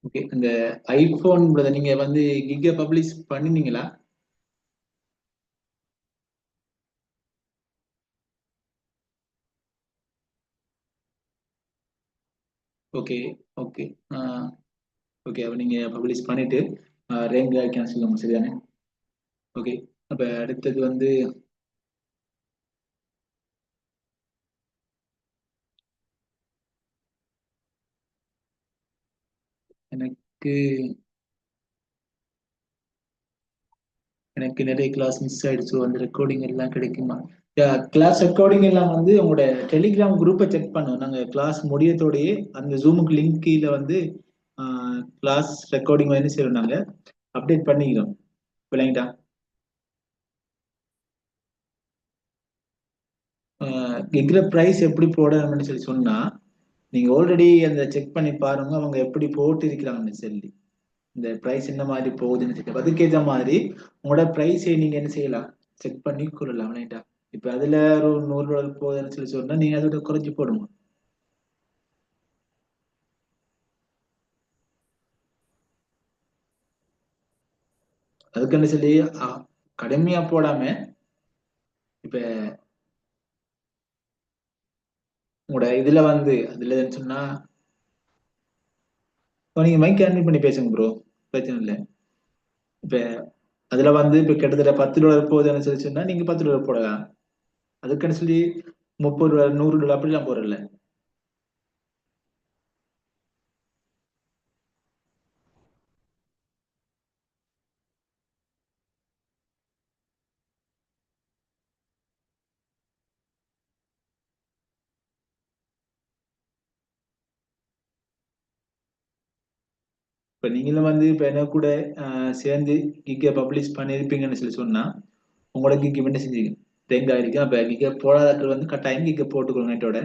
Okay. அந்த iPhone நீங்க வந்து கிக்க பப்ளிஷ் பண்ணினீங்களா? Okay, okay. ஓகே. அப்ப நீங்க பப்ளிஷ் பண்ணிட்டு ரேங்க் ஆயிக்கான்னு சொல்லுங்க. சரிதானே? ஓகே. அப்ப அடுத்தது வந்து எனக்கு எனக்கு நிறைய கிளாஸ் மிஸ் ஆயிடுச்சு. அந்த ரெக்கார்டிங் எல்லாம் கிடைக்குமா? கிளாஸ் ரெக்கார்டிங் எல்லாம் வந்து உங்களோட டெலிகிராம் குரூப்பை செக் பண்ணுவோம். நாங்க கிளாஸ் முடியத்தோடயே அந்த ஜூமுக்கு லிங்க் கீழே வந்து கிளாஸ் ரெக்கார்டிங் வந்து செய்யறோம். நாங்க அப்டேட் பண்ணிக்கிறோம். விளங்கிட்டா? எங்கிற ப்ரைஸ் எப்படி போடணும்னு சொல்லி சொன்னா, நீங்க ஆல்ரெடி அந்த செக் பண்ணி பாருங்க அவங்க எப்படி போட்டு இருக்கிறாங்கன்னு சொல்லி. இந்த பிரைஸ் என்ன மாதிரி போகுதுன்னு சொல்லி அதுக்கேற்ற மாதிரி உங்களோட பிரைஸை நீங்க என்ன செய்யலாம், செக் பண்ணி கொள்ளலாம். ரைட்டா? இப்ப அதுல ஒரு $100 போகுதுன்னு சொல்லி சொன்னா நீங்க அதோட குறைஞ்சு போடுங்க. அதுக்குன்னு சொல்லி கடுமையா போடாம இப்ப உங்களோட இதுல வந்து அதுல சொன்னா இப்ப நீங்க மைக் ஹேண்டில் பண்ணி பேசுங்க ப்ரோ. பிரச்சனை இல்லை. இப்ப அதுல வந்து இப்ப கிட்டத்தட்ட $10 போகுதுன்னு சொல்லி சொன்னா நீங்க $10 போடலாம். அதுக்குன்னு சொல்லி $30 $100 அப்படிலாம் போடல. இப்ப நீங்களும் வந்து இப்ப என்ன கூட சேர்ந்து கிக்க பப்ளிஷ் பண்ணிருப்பீங்கன்னு சொல்லி சொன்னா உங்களோட கிக்கு என்ன செஞ்சீங்க தேங்காய் இருக்கு. அப்ப கிக்க போடாதாக்கள் வந்து கட்டாயம் கிக்க போட்டுக்கணும் நைட்டோட.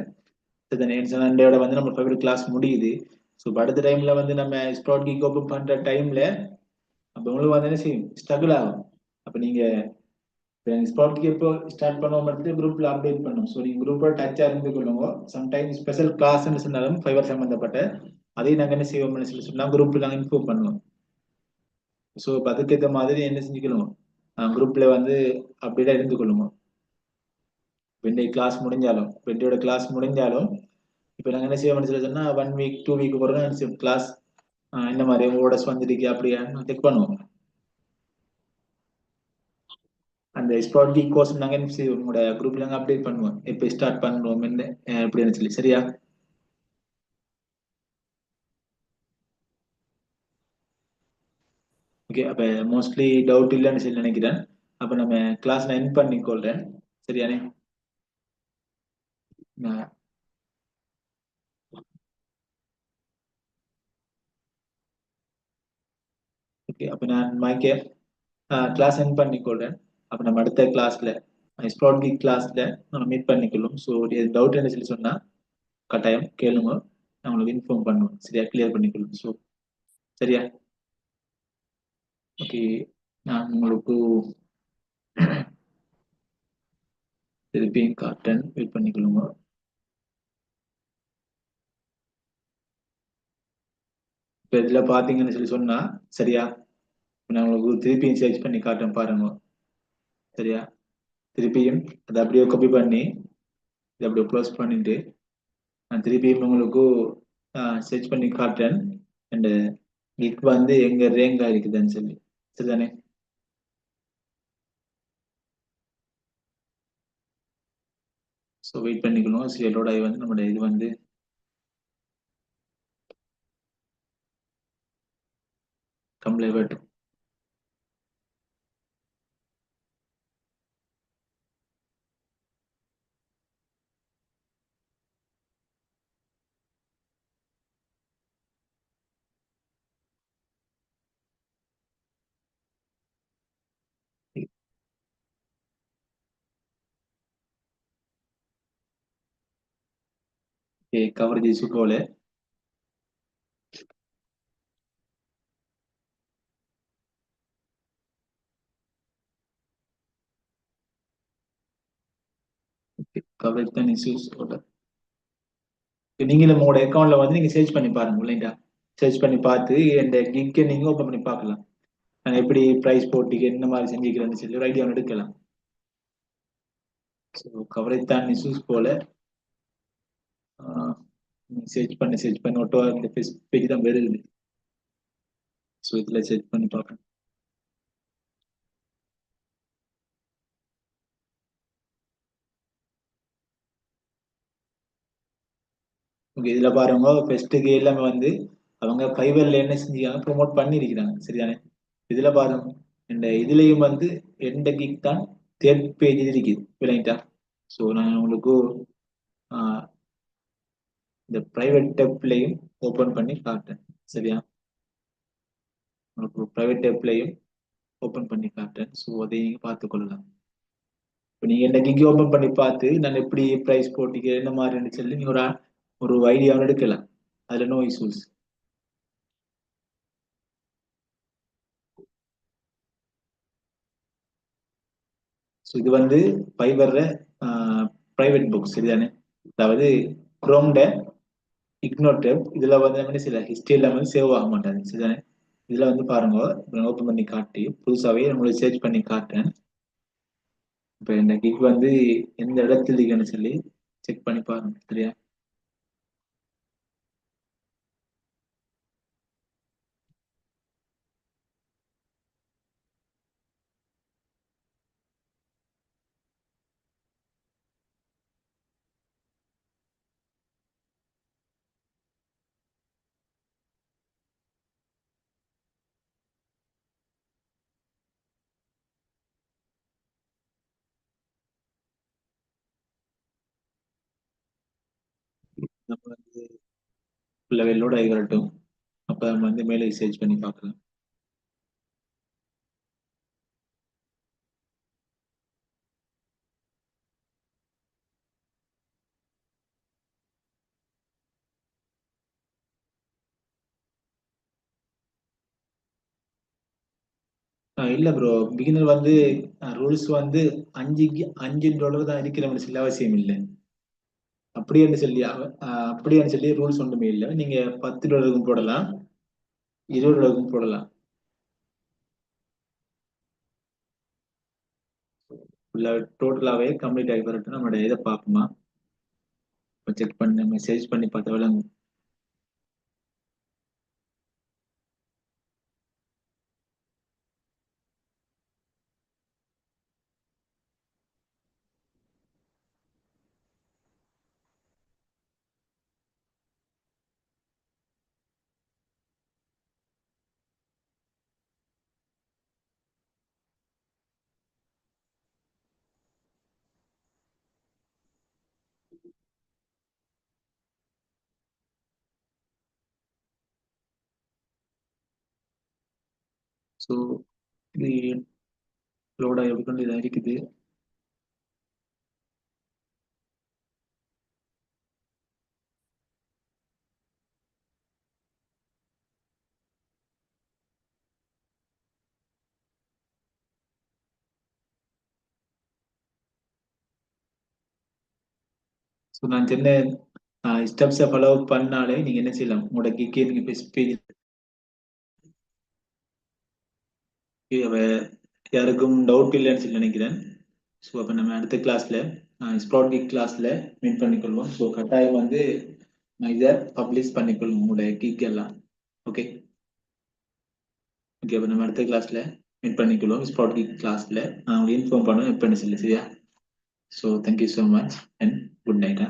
சண்டேயோட வந்து நம்ம ஃபேவரட் கிளாஸ் முடியுது. ஸோ அடுத்த டைம்ல வந்து நம்ம ஸ்பாட் கிக் ஓப்பன் பண்ற டைம்ல அப்ப உங்களுக்கு வந்து என்ன செய்யும், ஸ்ட்ரகிள் ஆகும். அப்ப நீங்க ஸ்பாட் கிக் எப்போ ஸ்டார்ட் பண்ணுவோம் மட்டும் குரூப்ல அப்டேட் பண்ணும். ஸோ நீங்க குரூப்போட டச்சா இருந்து கொள்ளுங்க. சம்டைம் ஸ்பெஷல் கிளாஸ்ன்னு சொன்னாலும் ஃபைவர் சம்பந்தப்பட்ட அதையும் நாங்க என்ன செய்வோம்னு சொல்லி சொன்னா குரூப்ல நாங்க இன்ஃபார்ம் பண்ணுவோம். ஸோ அதுக்கேற்ற மாதிரி என்ன செஞ்சுக்கணும், குரூப்ல வந்து அப்படியே இருந்து கொள்ளுங்க. வெண்டை கிளாஸ் முடிஞ்சாலும் வெண்டியோட கிளாஸ் முடிஞ்சாலும் இப்போ நாங்கள் என்ன செய்வோம்னு சொல்லி சொன்னா 1 வீக் 2 வீக் பிறகு கிளாஸ் இந்த மாதிரி உங்களோட வந்துருக்கு அப்படியா செக் பண்ணுவோம். அந்த ஸ்பாட் வீக் கோர்ஸ் நாங்கள் என்ன செய்வோம், உங்களோட குரூப்ல நாங்கள் அப்டேட் பண்ணுவோம் எப்போ ஸ்டார்ட் பண்ணுவோம் என்ன எப்படின்னு சொல்லி. சரியா? ஓகே. அப்போ மோஸ்ட்லி டவுட் இல்லைன்னு சொல்லி நினைக்கிறேன். அப்போ நம்ம கிளாஸ் நான் என் பண்ணிக்கொள்றேன். சரியானே? ஓகே. அப்போ நான் மைக்கே கிளாஸ் என் பண்ணிக்கொள்றேன். அப்போ நம்ம அடுத்த கிளாஸ்ல ஸ்பாட் வீக் கிளாஸ்ல நம்ம மீட் பண்ணிக்கொள்ளும். ஸோ டவுட் என்ன சொல்லி சொன்னா கட்டாயம் கேளுங்க. நான் உங்களுக்கு இன்ஃபார்ம் பண்ணுவேன். சரியா? கிளியர் பண்ணிக்கொள்ளும். ஸோ சரியா? ஓகே. நான் உங்களுக்கு திருப்பியும் காட்டுறேன். வெயிட் பண்ணிக்கொள்ளுங்க. இப்போ இதில் பார்த்தீங்கன்னு சொல்லி சொன்னா சரியா? இப்ப நான் உங்களுக்கு திருப்பியும் சர்ச் பண்ணி காட்டுறேன் பாருங்க. சரியா? திருப்பியும் அதை அப்படியே காப்பி பண்ணி இதை அப்படியே க்ளோஸ் பண்ணிட்டு நான் திருப்பியும் உங்களுக்கு சர்ச் பண்ணி காட்டுறேன். அண்ட் கிக் வந்து எங்க ரேங்கா இருக்குதுன்னு சொல்லி. சரிதானே? ஸோ வெயிட் பண்ணிக்கணும். சரியலோட வந்து நம்மளுடைய இது வந்து கம்ப்ளைண்ட் கவரேஜ் இஷ்யூ போல. கவரேஜ் தான் இஷ்யூஸ் போல. நீங்களும் உங்களோட அக்கௌண்ட்ல வந்து நீங்க சர்ச் பண்ணி பாருங்க இல்லைங்களா? சர்ச் பண்ணி பார்த்து என் கிக்கை நீங்க ஓப்பன் பண்ணி பார்க்கலாம். நான் எப்படி ப்ரைஸ் போட்டிக்கு என்ன மாதிரி செஞ்சுக்கிறேன்னு சொல்லி ஒரு ஐடியா எடுக்கலாம். ஸோ கவரேஜ் தான் இஷ்யூஸ் போல சர்ச் பண்ணி ஒட்டோ இந்த பேஜ் தான் வருது. ஸோ இதில் சர்ச் பண்ணி பார்க்கணும். ஓகே, இதுல பாருங்க ஃபெஸ்ட்டுக்கு எல்லாமே வந்து அவங்க ஃபைவர்ல என்ன செஞ்சுக்காங்க ப்ரொமோட் பண்ணியிருக்கிறாங்க சரிதானே. இதுல பாருங்க இந்த இதுலயும் வந்து எந்த கிக் தான் தேர்ட் பேஜ் இருக்குது விளையாட்டா. ஸோ நான் உங்களுக்கு இந்த பிரைவேட் டெப்லையும் ஓபன் பண்ணி காட்டுறேன் சரியா. உங்களுக்கு பிரைவேட் டெப்லையும் ஓபன் பண்ணி காட்டுறேன். ஸோ அதை நீங்க பார்த்து கொள்ளலாம். இப்போ நீங்க என்ன கிக் ஓபன் பண்ணி பார்த்து நான் எப்படி ப்ரைஸ் போட்டிக்கு என்ன மாதிரின்னு சொல்லி நீங்க ஒரு ஐடியாவும் எடுக்கலாம். அதுல நோ இஷ்யூஸ். ஸோ இது வந்து ஃபைவர்ல பிரைவேட் புக்ஸ் சரிதானே. அதாவது குரோம்ட இக்னோர் டேப் இதுல வந்து என்ன சில ஹிஸ்டரியில வந்து சேவ் ஆக மாட்டாங்க சரிதானே. இதுல வந்து பாருங்க ஓப்பன் பண்ணி காட்டி புதுசாவே உங்களுக்கு சர்ச் பண்ணி காட்டுறேன். இப்போ இந்த கிக் வந்து எந்த இடத்துல இருக்குன்னு சொல்லி செக் பண்ணி பாருங்க சரியா. நம்ம வந்து லெவலோட ஆகி வரட்டும். அப்ப நம்ம வந்து மேலே சர்ச் பண்ணி பார்க்கலாம். இல்ல ப்ரோ, பிகினர் வந்து ரூல்ஸ் வந்து $5 தான் இருக்கிற சில அவசியம் இல்லை. அப்படி சொல்லி ரூல்ஸ் ஒன்றுமே இல்லை. நீங்க $10 போடலாம், $20 போடலாம். டோட்டலாவே கம்ப்ளீட் ஆகி வரட்டும். நம்மளோட இதை பார்ப்போமா செக் பண்ணி மெசேஜ் பண்ணி பார்த்த விளங்கும். ஸோ இது லோட் ஆகி கொண்டு இதாக இருக்குது. ஸோ நான் சின்ன ஸ்டெப்ஸை ஃபாலோ பண்ணாலே நீங்க என்ன செய்யலாம். உங்களோட கிக்கே நீங்க பேஜ் யாருக்கும் டவுட் இல்லைன்னு சொல்லி நினைக்கிறேன். ஸோ அப்போ நம்ம அடுத்த கிளாஸ்ல ஸ்ப்ராட் கிக் கிளாஸ்ல மீட் பண்ணிக்கொள்வோம். ஸோ கட்டாயம் வந்து நான் இதை பப்ளிஷ் பண்ணிக்கொள்வோம் உங்களுடைய கிக் எல்லாம். Okay okay. அப்போ நம்ம அடுத்த கிளாஸ்ல மீட் பண்ணிக்கொள்வோம். ஸ்ப்ராட் கிக் கிளாஸ்ல நான் உங்களுக்கு இன்ஃபார்ம் பண்ணுவேன் எப்போ சொல்லி சரியா. So thank you so much and good night.